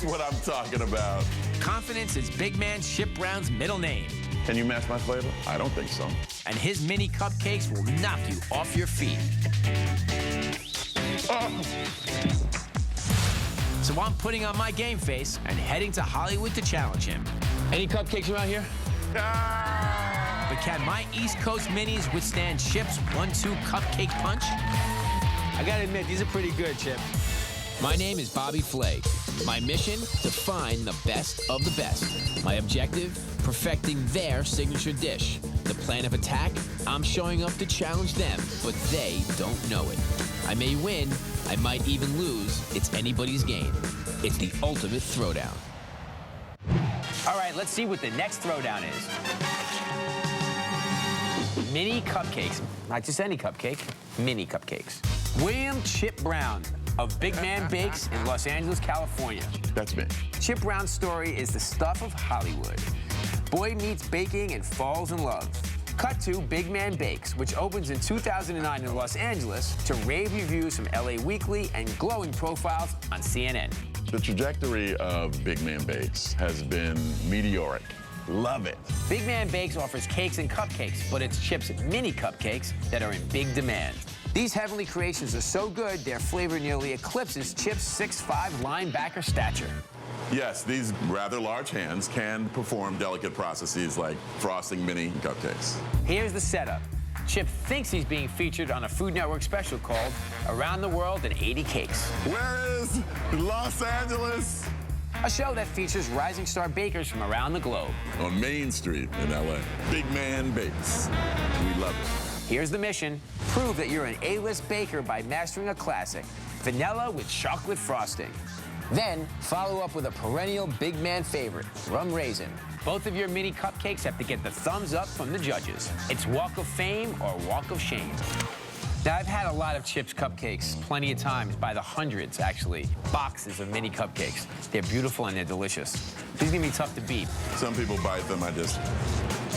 That's what I'm talking about. Confidence is Big Man Chip Brown's middle name. Can you match my flavor? I don't think so. And his mini cupcakes will knock you off your feet. Oh. So I'm putting on my game face and heading to Hollywood to challenge him. Any cupcakes around here? Ah. But can my East Coast minis withstand Chip's 1-2 cupcake punch? I gotta admit, these are pretty good, Chip. My name is Bobby Flay. My mission, to find the best of the best. My objective, perfecting their signature dish. The plan of attack, I'm showing up to challenge them, but they don't know it. I may win, I might even lose. It's anybody's game. It's the ultimate throwdown. All right, let's see what the next throwdown is. Mini cupcakes. Not just any cupcake, mini cupcakes. William Chip Brown of Big Man Bakes in Los Angeles, California. That's me. Chip Brown's story is the stuff of Hollywood. Boy meets baking and falls in love. Cut to Big Man Bakes, which opens in 2009 in Los Angeles, to rave reviews from LA Weekly and glowing profiles on CNN. The trajectory of Big Man Bakes has been meteoric. Love it. Big Man Bakes offers cakes and cupcakes, but it's Chip's mini cupcakes that are in big demand. These heavenly creations are so good, their flavor nearly eclipses Chip's 6'5" linebacker stature. Yes, these rather large hands can perform delicate processes like frosting mini cupcakes. Here's the setup. Chip thinks he's being featured on a Food Network special called Around the World in 80 Cakes. Where is Los Angeles? A show that features rising star bakers from around the globe. On Main Street in LA. Big Man Bakes. We love it. Here's the mission. Prove that you're an A-list baker by mastering a classic, vanilla with chocolate frosting. Then, follow up with a perennial Big Man favorite, rum raisin. Both of your mini cupcakes have to get the thumbs up from the judges. It's Walk of Fame or Walk of Shame. Now, I've had a lot of Chip's cupcakes, plenty of times, by the hundreds, actually. Boxes of mini cupcakes. They're beautiful and they're delicious. These are gonna be tough to beat. Some people bite them,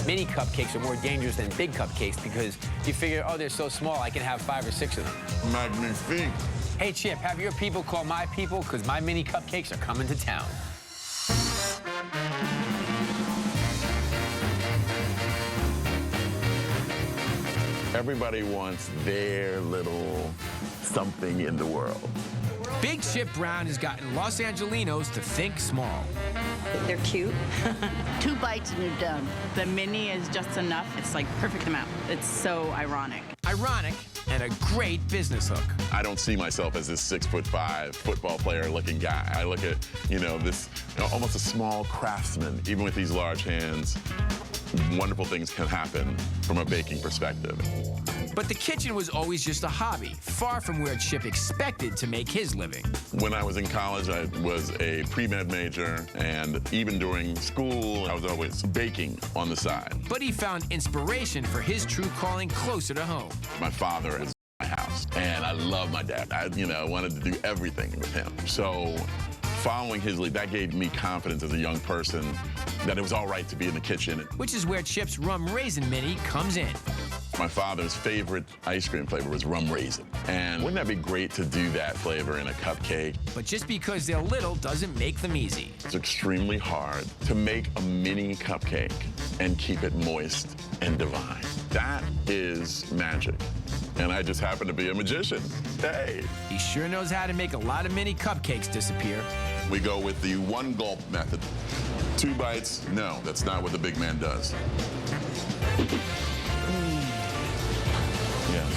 Mini cupcakes are more dangerous than big cupcakes because you figure, oh, they're so small, I can have 5 or 6 of them. Magnifique. Hey, Chip, have your people call my people because my mini cupcakes are coming to town. Everybody wants their little something in the world. Big Chip Brown has gotten Los Angelinos to think small. They're cute. 2 bites and you're done. The mini is just enough. It's like perfect amount. It's so ironic. Ironic and a great business hook. I don't see myself as this 6'5" football player looking guy. I look at, this almost a small craftsman, even with these large hands. Wonderful things can happen from a baking perspective. But the kitchen was always just a hobby, far from where Chip expected to make his living. When I was in college, I was a pre-med major, and even during school, I was always baking on the side. But he found inspiration for his true calling closer to home. My father is my house, and I love my dad. I wanted to do everything with him. So following his lead, that gave me confidence as a young person that it was all right to be in the kitchen. Which is where Chip's Rum Raisin Mini comes in. My father's favorite ice cream flavor was rum raisin. And wouldn't that be great to do that flavor in a cupcake? But just because they're little doesn't make them easy. It's extremely hard to make a mini cupcake and keep it moist and divine. That is magic. And I just happen to be a magician. Hey. He sure knows how to make a lot of mini cupcakes disappear. We go with the 1 gulp method. 2 bites, no, that's not what the big man does. Yes.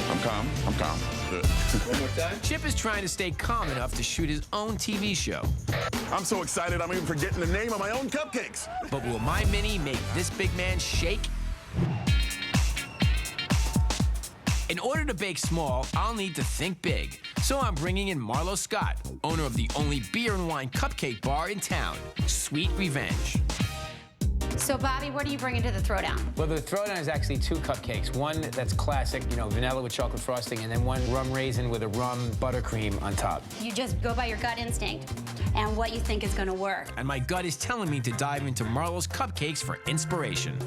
I'm calm. Good. One more time. Chip is trying to stay calm enough to shoot his own TV show. I'm so excited I'm even forgetting the name of my own cupcakes. But will my mini make this big man shake? In order to bake small, I'll need to think big. So I'm bringing in Marlo Scott, owner of the only beer and wine cupcake bar in town, Sweet Revenge. So, Bobby, what are you bringing to the Throwdown? Well, the Throwdown is actually 2 cupcakes. One that's classic, vanilla with chocolate frosting, and then one rum raisin with a rum buttercream on top. You just go by your gut instinct and what you think is going to work. And my gut is telling me to dive into Marlo's cupcakes for inspiration.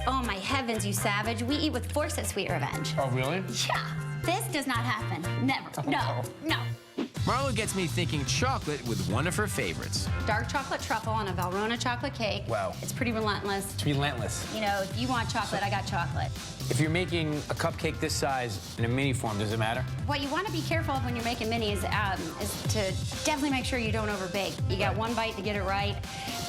Oh, my heavens, you savage. We eat with forks at Sweet Revenge. Oh, really? Yeah. This does not happen. Never. No. Marlo gets me thinking chocolate with one of her favorites. Dark chocolate truffle on a Valrhona chocolate cake. Wow. It's pretty relentless. It's relentless. You know, if you want chocolate, I got chocolate. If you're making a cupcake this size in a mini form, does it matter? What you want to be careful of when you're making minis is to definitely make sure you don't overbake. You got one bite to get it right,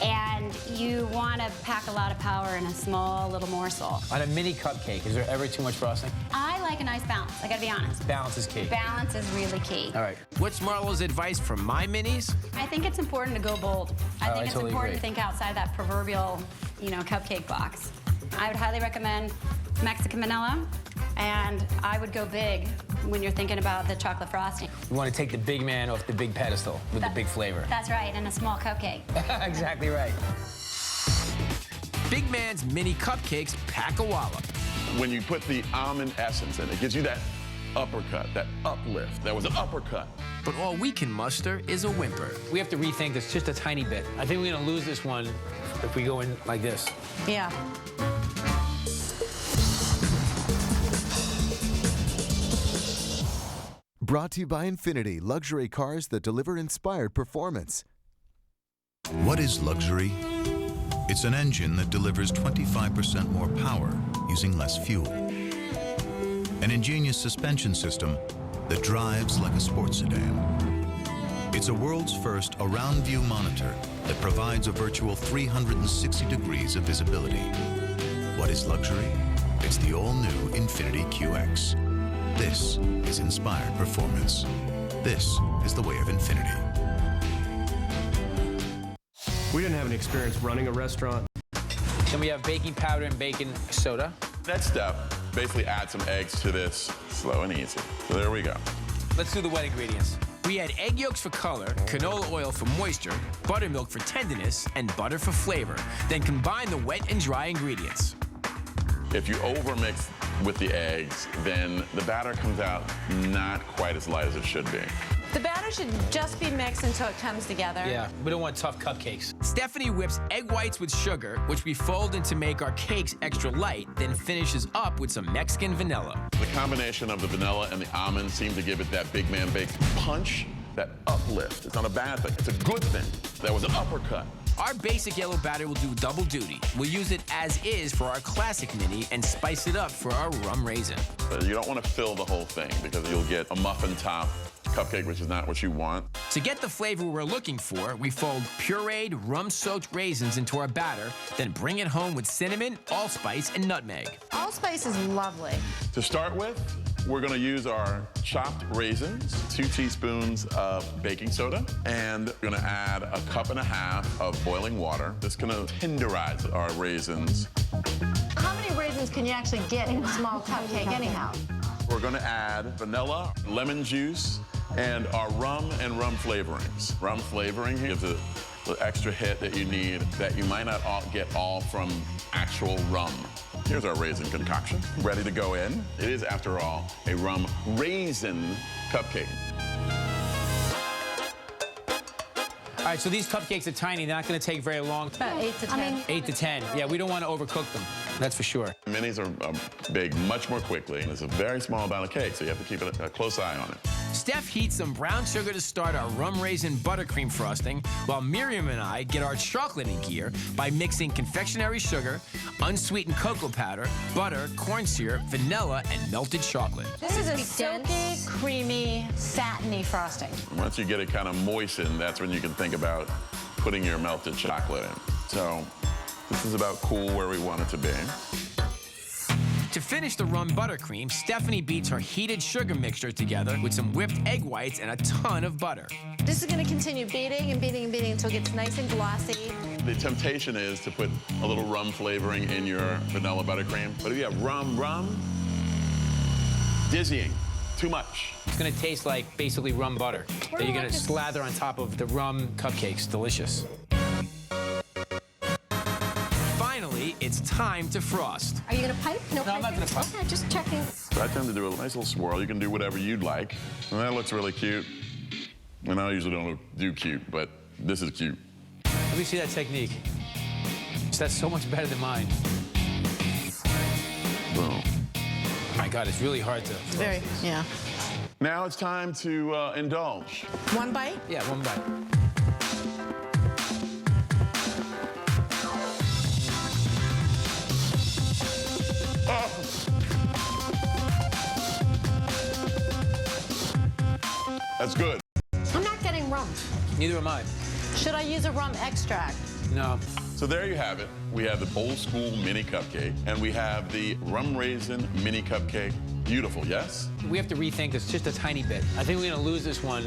and you want to pack a lot of power in a small little morsel. On a mini cupcake, is there ever too much frosting? I like a nice balance, I gotta be honest. Balance is key. Balance is really key. All right. What's Marlo's advice for my minis? I think it's important to go bold. I think it's totally important agree. to think outside that proverbial, you know, cupcake box. I would highly recommend Mexican vanilla, and I would go big when you're thinking about the chocolate frosting. You want to take the big man off the big pedestal with the big flavor. That's right, and a small cupcake. Exactly right. Big Man's mini cupcakes pack a wallop. When you put the almond essence in, it gives you that uppercut, that uplift. That was an uppercut. But all we can muster is a whimper. We have to rethink this just a tiny bit. I think we're going to lose this one if we go in like this. Yeah. Brought to you by Infiniti, luxury cars that deliver inspired performance. What is luxury? It's an engine that delivers 25% more power using less fuel. An ingenious suspension system that drives like a sports sedan. It's a world's first around view monitor that provides a virtual 360 degrees of visibility. What is luxury? It's the all-new Infiniti QX. This is inspired performance. This is the way of Infiniti. We didn't have any experience running a restaurant. Then we have baking powder and baking soda. Next step, basically add some eggs to this, slow and easy. So there we go. Let's do the wet ingredients. We add egg yolks for color, canola oil for moisture, buttermilk for tenderness, and butter for flavor. Then combine the wet and dry ingredients. If you overmix with the eggs, then the batter comes out not quite as light as it should be. The batter should just be mixed until it comes together. Yeah, we don't want tough cupcakes. Stephanie whips egg whites with sugar, which we fold in to make our cakes extra light, then finishes up with some Mexican vanilla. The combination of the vanilla and the almond seem to give it that big man baked punch, that uplift. It's not a bad thing, it's a good thing. That was an uppercut. Our basic yellow batter will do double duty. We'll use it as is for our classic mini and spice it up for our rum raisin. You don't want to fill the whole thing because you'll get a muffin top cupcake, which is not what you want. To get the flavor we're looking for, we fold pureed, rum-soaked raisins into our batter, then bring it home with cinnamon, allspice, and nutmeg. Allspice is lovely. To start with, we're going to use our chopped raisins, 2 teaspoons of baking soda, and we're going to add a 1.5 cups of boiling water. This is going to tenderize our raisins. How many raisins can you actually get in a small cupcake anyhow? We're going to add vanilla, lemon juice, and our rum and rum flavorings. Rum flavoring gives it the extra hit that you need that you might not get all from actual rum. Here's our raisin concoction, ready to go in. It is, after all, a rum raisin cupcake. All right, so these cupcakes are tiny. They're not going to take very long. About 8 to 10. 8 to 10. Yeah, we don't want to overcook them. That's for sure. Minis are big much more quickly, and it's a very small amount of cake, so you have to keep a close eye on it. Steph heats some brown sugar to start our rum raisin buttercream frosting, while Miriam and I get our chocolate in gear by mixing confectionery sugar, unsweetened cocoa powder, butter, corn syrup, vanilla, and melted chocolate. This is a silky, creamy, satiny frosting. Once you get it kind of moistened, that's when you can think about putting your melted chocolate in. So this is about cool where we want it to be. To finish the rum buttercream, Stephanie beats her heated sugar mixture together with some whipped egg whites and a ton of butter. This is going to continue beating and beating and beating until it gets nice and glossy. The temptation is to put a little rum flavoring in your vanilla buttercream. But if you have rum, dizzying, too much. It's going to taste like basically rum butter that you're going to slather on top of the rum cupcakes. Delicious. Finally, it's time to frost. Are you going to pipe? No, I'm not going to pipe. Okay, just checking. So I tend to do a nice little swirl. You can do whatever you'd like. And that looks really cute. And I usually don't do cute, but this is cute. Let me see that technique. That's so much better than mine. Boom. My God, it's really hard to. Very, yeah. Now it's time to indulge. One bite? Yeah, one bite. That's good. I'm not getting rum. Neither am I. Should I use a rum extract? No. So there you have it. We have the old school mini cupcake, and we have the rum raisin mini cupcake. Beautiful, yes? We have to rethink this just a tiny bit. I think we're gonna lose this one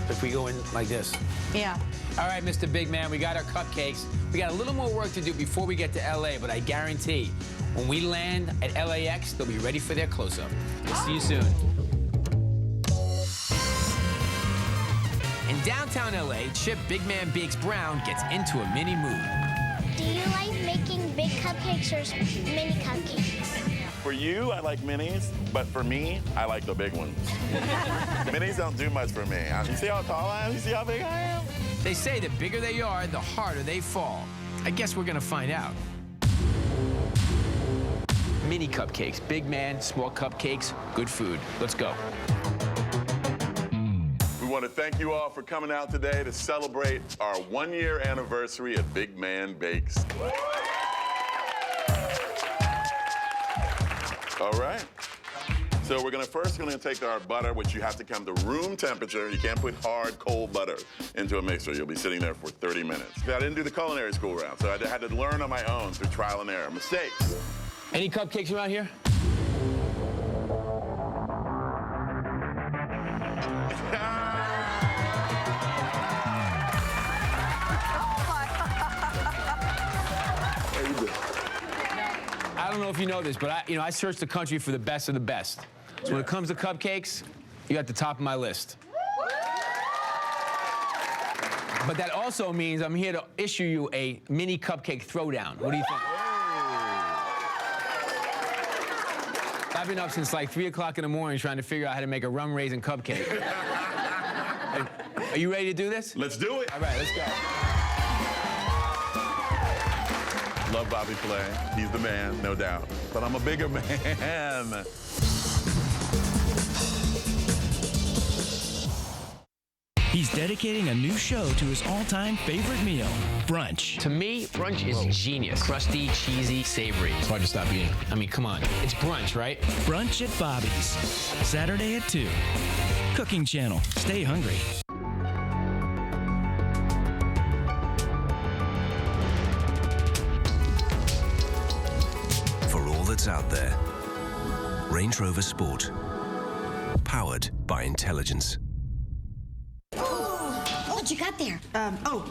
if we go in like this. Yeah. All right, Mr. Big Man, we got our cupcakes. We got a little more work to do before we get to LA, but I guarantee when we land at LAX, they'll be ready for their close-up. We'll see you soon. In downtown LA, Chip Big Man Bakes Brown gets into a mini mood. Do you like making big cupcakes or mini cupcakes? For you, I like minis, but for me, I like the big ones. Minis don't do much for me. You see how tall I am? You see how big I am? They say the bigger they are, the harder they fall. I guess we're gonna find out. Mini cupcakes, big man, small cupcakes, good food. Let's go. We want to thank you all for coming out today to celebrate our 1-year anniversary at Big Man Bakes. All right. So we're first gonna take our butter, which you have to come to room temperature. You can't put hard, cold butter into a mixer. You'll be sitting there for 30 minutes. I didn't do the culinary school route, so I had to learn on my own through trial and error. Mistakes. Any cupcakes around here? I don't know if you know this, but I searched the country for the best of the best. So when it comes to cupcakes, you're at the top of my list. But that also means I'm here to issue you a mini cupcake throwdown. What do you think? I've been up since like 3 o'clock in the morning trying to figure out how to make a rum raisin cupcake. Are you ready to do this? Let's do it. All right, let's go. Love Bobby Flay. He's the man, no doubt. But I'm a bigger man. He's dedicating a new show to his all-time favorite meal, brunch. To me, brunch is genius. Crusty, cheesy, savory. It's hard to stop eating. I mean, come on. It's brunch, right? Brunch at Bobby's, Saturday at 2. Cooking Channel. Stay hungry. For all that's out there, Range Rover Sport. Powered by intelligence. What you got there?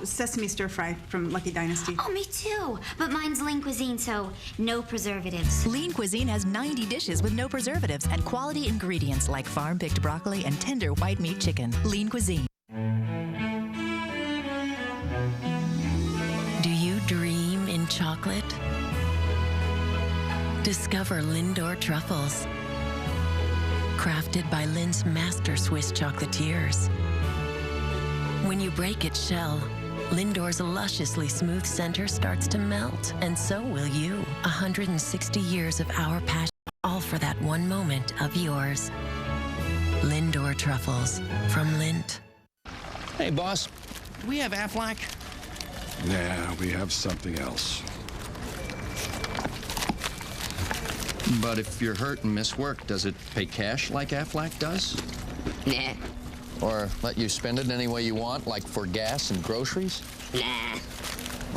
Sesame stir fry from Lucky Dynasty. Oh, me too. But mine's lean cuisine, so no preservatives. Lean Cuisine has 90 dishes with no preservatives and quality ingredients like farm-picked broccoli and tender white meat chicken. Lean Cuisine. Do you dream in chocolate? Discover Lindor truffles. Crafted by Lin's master Swiss chocolatiers. When you break its shell, Lindor's lusciously smooth center starts to melt, and so will you. 160 years of our passion, all for that one moment of yours. Lindor truffles from Lindt. Hey, boss, do we have Aflac? Nah, we have something else. But if you're hurt and miss work, does it pay cash like Aflac does? Nah. Or let you spend it any way you want, like for gas and groceries? Nah.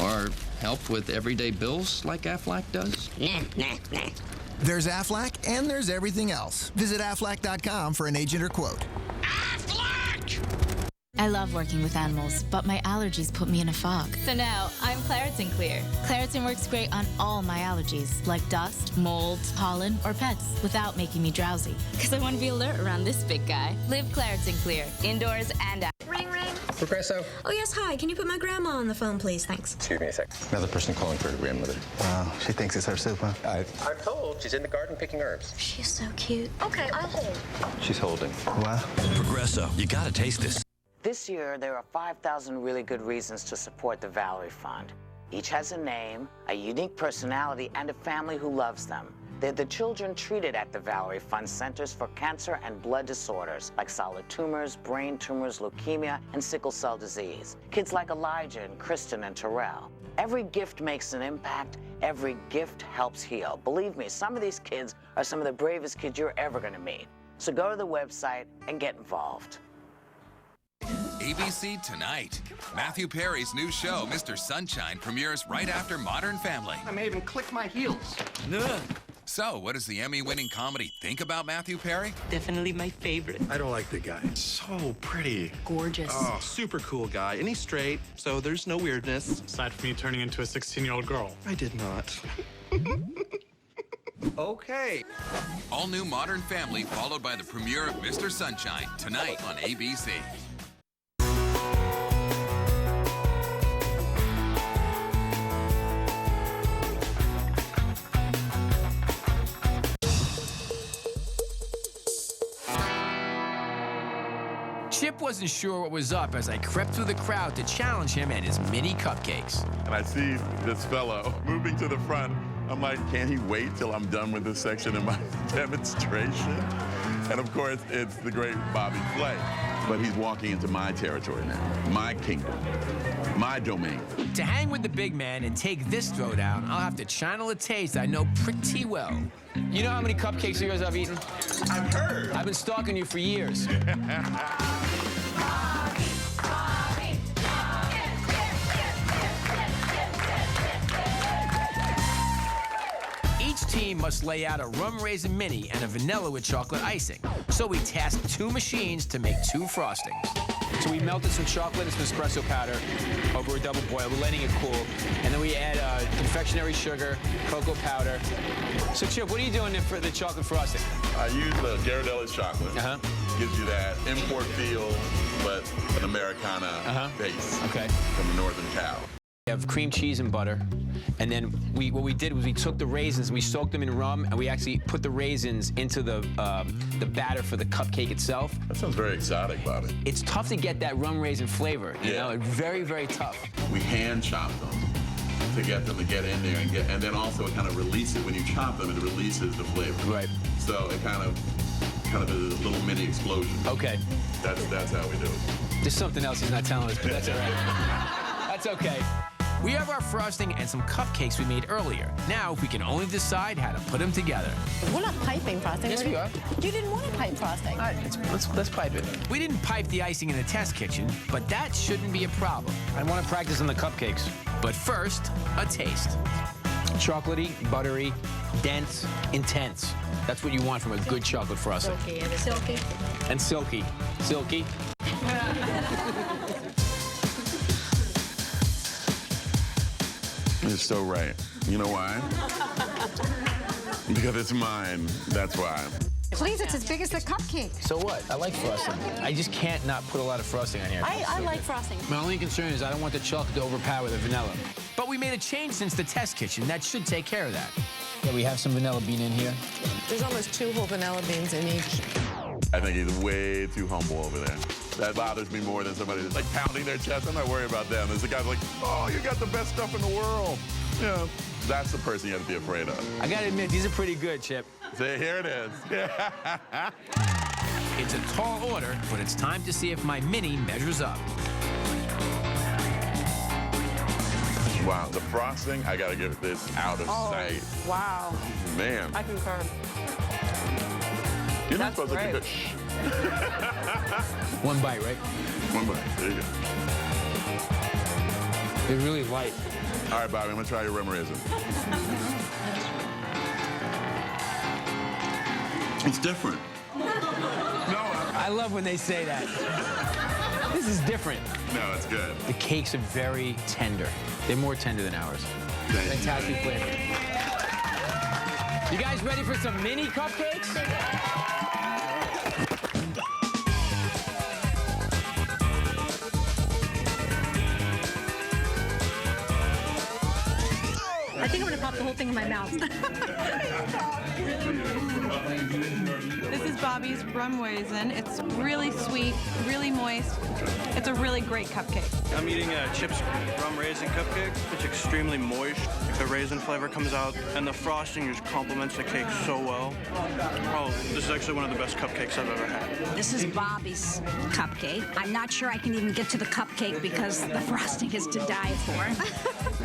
Or help with everyday bills like Aflac does? Nah. There's Aflac and there's everything else. Visit Aflac.com for an agent or quote. I love working with animals, but my allergies put me in a fog. So now, I'm Claritin Clear. Claritin works great on all my allergies, like dust, mold, pollen, or pets, without making me drowsy. Because I want to be alert around this big guy. Live Claritin Clear, indoors and out. Ring, ring. Progresso. Oh, yes, hi. Can you put my grandma on the phone, please? Thanks. Excuse me a sec. Another person calling for her grandmother. She thinks it's her soup, huh? I'm told she's in the garden picking herbs. She's so cute. Okay, I'll hold. She's holding. Wow. Progresso, you gotta taste this. This year, there are 5,000 really good reasons to support the Valerie Fund. Each has a name, a unique personality, and a family who loves them. They're the children treated at the Valerie Fund Centers for cancer and blood disorders like solid tumors, brain tumors, leukemia, and sickle cell disease. Kids like Elijah and Kristen and Terrell. Every gift makes an impact. Every gift helps heal. Believe me, some of these kids are some of the bravest kids you're ever going to meet. So go to the website and get involved. ABC Tonight. Matthew Perry's new show, Mr. Sunshine, premieres right after Modern Family. I may even click my heels. So, what does the Emmy-winning comedy think about Matthew Perry? Definitely my favorite. I don't like the guy. So pretty. Gorgeous. Oh. Super cool guy. And he's straight, so there's no weirdness. Aside from you turning into a 16-year-old girl. I did not. Okay. All new Modern Family, followed by the premiere of Mr. Sunshine, tonight on ABC. Chip wasn't sure what was up as I crept through the crowd to challenge him and his mini cupcakes. And I see this fellow moving to the front. I'm like, can't he wait till I'm done with this section of my demonstration? And of course, it's the great Bobby Flay. But he's walking into my territory now, my kingdom, my domain. To hang with the big man and take this throwdown, I'll have to channel a taste I know pretty well. You know how many cupcakes of yours I've eaten? I've heard. I've been stalking you for years. Each team must lay out a rum raisin mini and a vanilla with chocolate icing. So we tasked 2 machines to make 2 frostings. So we melted some chocolate and some espresso powder over a double boil. We're letting it cool. And then we add confectionery sugar, cocoa powder. So Chip, what are you doing for the chocolate frosting? I use the Ghirardelli's chocolate. Gives you that import feel, but an Americana base from the Northern Cal. We have cream cheese and butter, and then what we did was we took the raisins, we soaked them in rum, and we actually put the raisins into the batter for the cupcake itself. That sounds very exotic, Bobby. It's tough to get that rum raisin flavor, you know? It's very, very tough. We hand chop them to get them to get in there and then also it kind of releases, when you chop them, it releases the flavor. Right. So it kind of is a little mini explosion. Okay. That's how we do it. There's something else he's not telling us, but that's all right. That's okay. We have our frosting and some cupcakes we made earlier. Now, if we can only decide how to put them together. We're not piping frosting. Yes, we are. You didn't want to pipe frosting. All right, let's pipe it. We didn't pipe the icing in the test kitchen, but that shouldn't be a problem. I want to practice on the cupcakes. But first, a taste. Chocolatey, buttery, dense, intense. That's what you want from a good chocolate frosting. Silky, and silky. And silky. Silky. You're so right. You know why? Because it's mine. That's why. Please, it's as big as the cupcake. So what? I like frosting. I just can't not put a lot of frosting on here. I like frosting. My only concern is I don't want the chocolate to overpower the vanilla. But we made a change since the test kitchen. That should take care of that. Yeah, we have some vanilla bean in here. There's almost 2 whole vanilla beans in each. I think he's way too humble over there. That bothers me more than somebody that's like pounding their chest. I'm not worried about them. There's a guy like, oh, you got the best stuff in the world. Yeah, that's the person you have to be afraid of. I gotta admit, these are pretty good, Chip. See, here it is. It's a tall order, but it's time to see if my mini measures up. Wow, the frosting, I gotta get this out of sight. Wow. Man. I concur. You're not supposed great. to do shh. One bite, right? One bite, there you go. They're really light. All right, Bobby, I'm gonna try your rum raisin. It's different. I love when they say that. This is different. No, it's good. The cakes are very tender. They're more tender than ours. Fantastic flavor. You guys ready for some mini cupcakes? I think I'm gonna pop the whole thing in my mouth. This is Bobby's rum raisin. It's really sweet, really moist. It's a really great cupcake. I'm eating a chips rum raisin cupcake. It's extremely moist. The raisin flavor comes out, and the frosting just complements the cake so well. Oh, this is actually one of the best cupcakes I've ever had. This is Bobby's cupcake. I'm not sure I can even get to the cupcake because the frosting is to die for.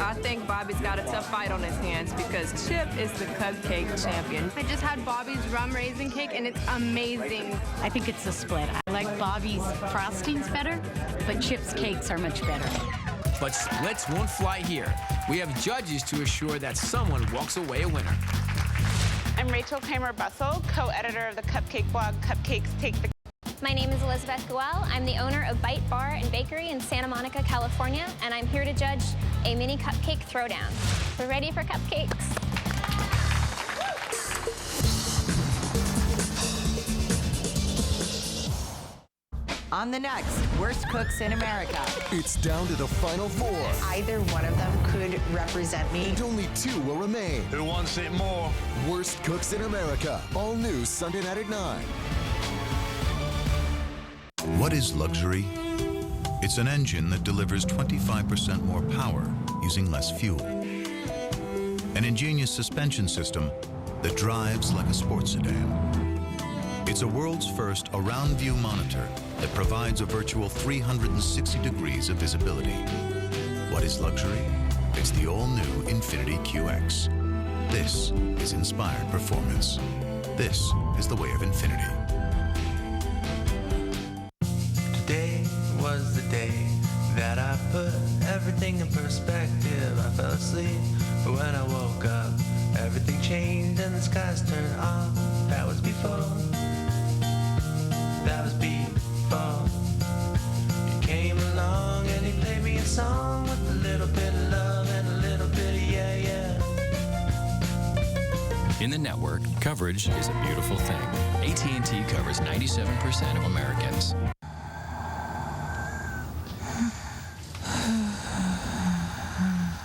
I think Bobby's got a tough fight on his hands because Chip is the cupcake champion. I just had Bobby's rum raisin cake, and it's amazing. I think it's a split. I like Bobby's frostings better, but Chip's cakes are much better. But splits won't fly here. We have judges to assure that someone walks away a winner. I'm Rachel Kramer-Bussell, co-editor of the cupcake blog Cupcakes Take the... My name is Elizabeth Guel. I'm the owner of Bite Bar and Bakery in Santa Monica, California, and I'm here to judge a mini cupcake throwdown. We're ready for cupcakes. On the next Worst Cooks in America. It's down to the final 4. Either one of them could represent me. And only 2 will remain. Who wants it more? Worst Cooks in America. All new Sunday night at 9. What is luxury? It's an engine that delivers 25% more power using less fuel. An ingenious suspension system that drives like a sports sedan. It's a world's first around view monitor that provides a virtual 360 degrees of visibility. What is luxury? It's the all-new Infiniti QX. This is inspired performance. This is the way of Infiniti. Today was the day that I put everything in perspective. I fell asleep, but when I woke up, everything changed and the skies turned off. That was before. That was before. You came along and you played me a song with a little bit of love and a little bit of yeah, yeah. In the network, coverage is a beautiful thing. AT&T covers 97% of Americans.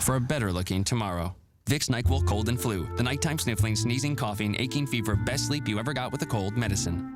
For a better looking tomorrow. Vicks NyQuil Cold and Flu. The nighttime sniffling, sneezing, coughing, aching fever, best sleep you ever got with a cold medicine.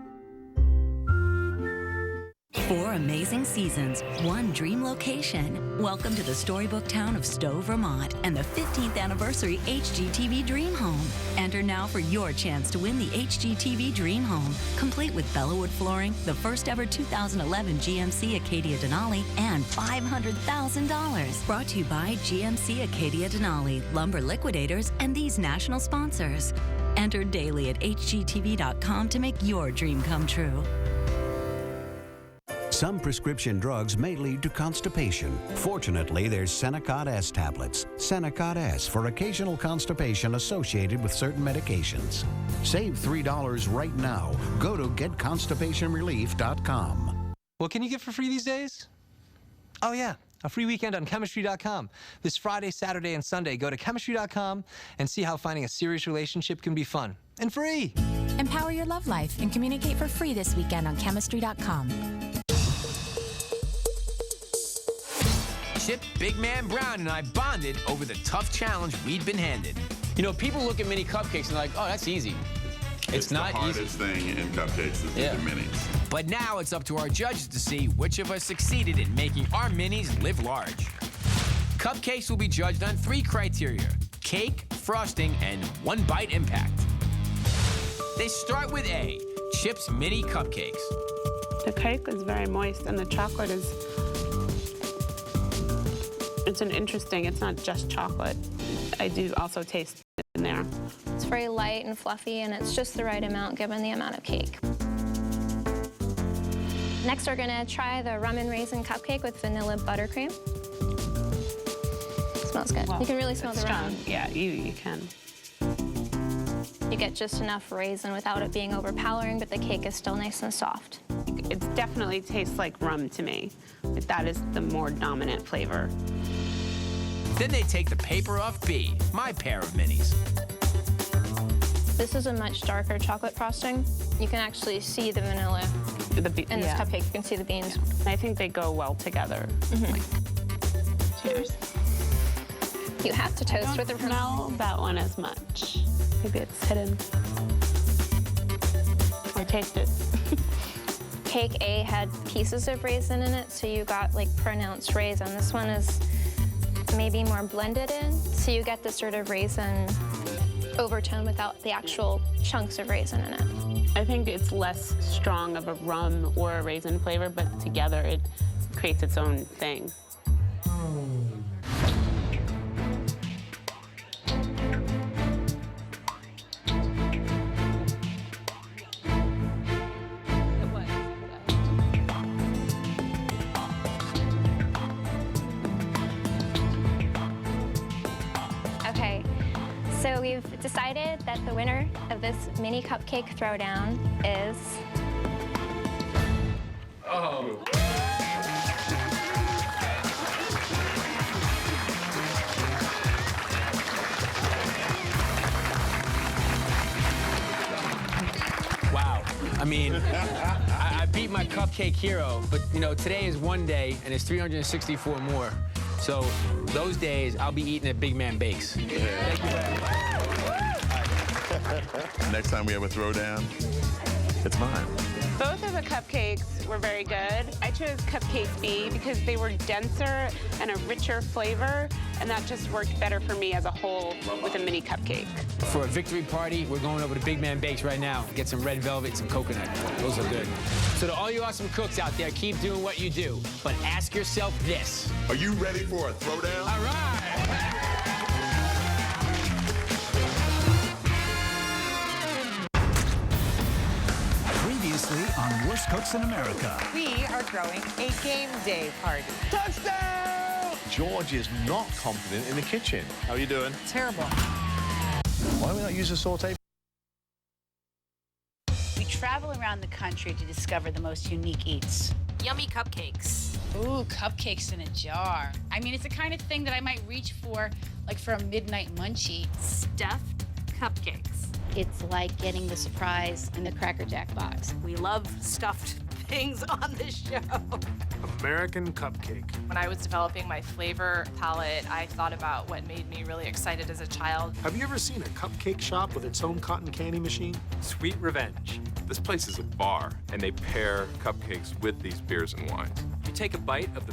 4 amazing seasons, 1 dream location. Welcome to the storybook town of Stowe, Vermont, and the 15th anniversary HGTV Dream Home. Enter now for your chance to win the HGTV Dream Home, complete with Bellawood flooring, the first ever 2011 GMC Acadia Denali, and $500,000. Brought to you by GMC Acadia Denali, Lumber Liquidators, and these national sponsors. Enter daily at hgtv.com to make your dream come true. Some prescription drugs may lead to constipation. Fortunately, there's Senecot S tablets. Senecot S for occasional constipation associated with certain medications. Save $3 right now. Go to getconstipationrelief.com. What can you get for free these days? Oh yeah, a free weekend on chemistry.com. This Friday, Saturday, and Sunday, go to chemistry.com and see how finding a serious relationship can be fun and free. Empower your love life and communicate for free this weekend on chemistry.com. Chip, Big Man Brown, and I bonded over the tough challenge we'd been handed. You know, people look at mini cupcakes and they're like, oh, that's easy. It's not the hardest thing in cupcakes is the minis. But now it's up to our judges to see which of us succeeded in making our minis live large. Cupcakes will be judged on 3 criteria: cake, frosting, and 1 bite impact. They start with A, Chip's mini cupcakes. The cake is very moist, and the chocolate is... It's not just chocolate. I do also taste it in there. It's very light and fluffy, and it's just the right amount given the amount of cake. Next, we're gonna try the rum and raisin cupcake with vanilla buttercream. Smells good. Well, you can really smell the strong. rum. Yeah, you can. You get just enough raisin without it being overpowering, but the cake is still nice and soft. It definitely tastes like rum to me. That is the more dominant flavor. Then they take the paper off B, my pair of minis. This is a much darker chocolate frosting. You can actually see the vanilla in this cupcake. You can see the beans. I think they go well together. Mm-hmm. Cheers. You have to toast with I don't smell that one as much. Maybe it's hidden. Or taste it. Cake A had pieces of raisin in it, so you got like pronounced raisin. This one is maybe more blended in, so you get the sort of raisin overtone without the actual chunks of raisin in it. I think it's less strong of a rum or a raisin flavor, but together it creates its own thing. Okay, so we've decided that the winner of this mini cupcake throwdown is... Oh. Wow. I mean, I beat my cupcake hero, but you know, today is one day and it's 364 more. So those days, I'll be eating at Big Man Bakes. Thank you very much. Next time we have a throwdown, it's mine. Both of the cupcakes were very good. I chose cupcake B because they were denser and a richer flavor, and that just worked better for me as a whole with a mini cupcake. For a victory party, we're going over to Big Man Bakes right now. Get some red velvet and some coconut. Those are good. So to all you awesome cooks out there, keep doing what you do, but ask yourself this. Are you ready for a throwdown? All right. Previously on Worst Cooks in America. We are throwing a game day party. Touchdown! George is not confident in the kitchen. How are you doing? Terrible. Why don't we not use a saute? We travel around the country to discover the most unique eats. Yummy cupcakes. Ooh, cupcakes in a jar. I mean, it's the kind of thing that I might reach for, like for a midnight munchie. Stuffed cupcakes. It's like getting the surprise in the Cracker Jack box. We love stuffed things on this show. American cupcake. When I was developing my flavor palette, I thought about what made me really excited as a child. Have you ever seen a cupcake shop with its own cotton candy machine? Sweet Revenge. This place is a bar, and they pair cupcakes with these beers and wines. You take a bite of the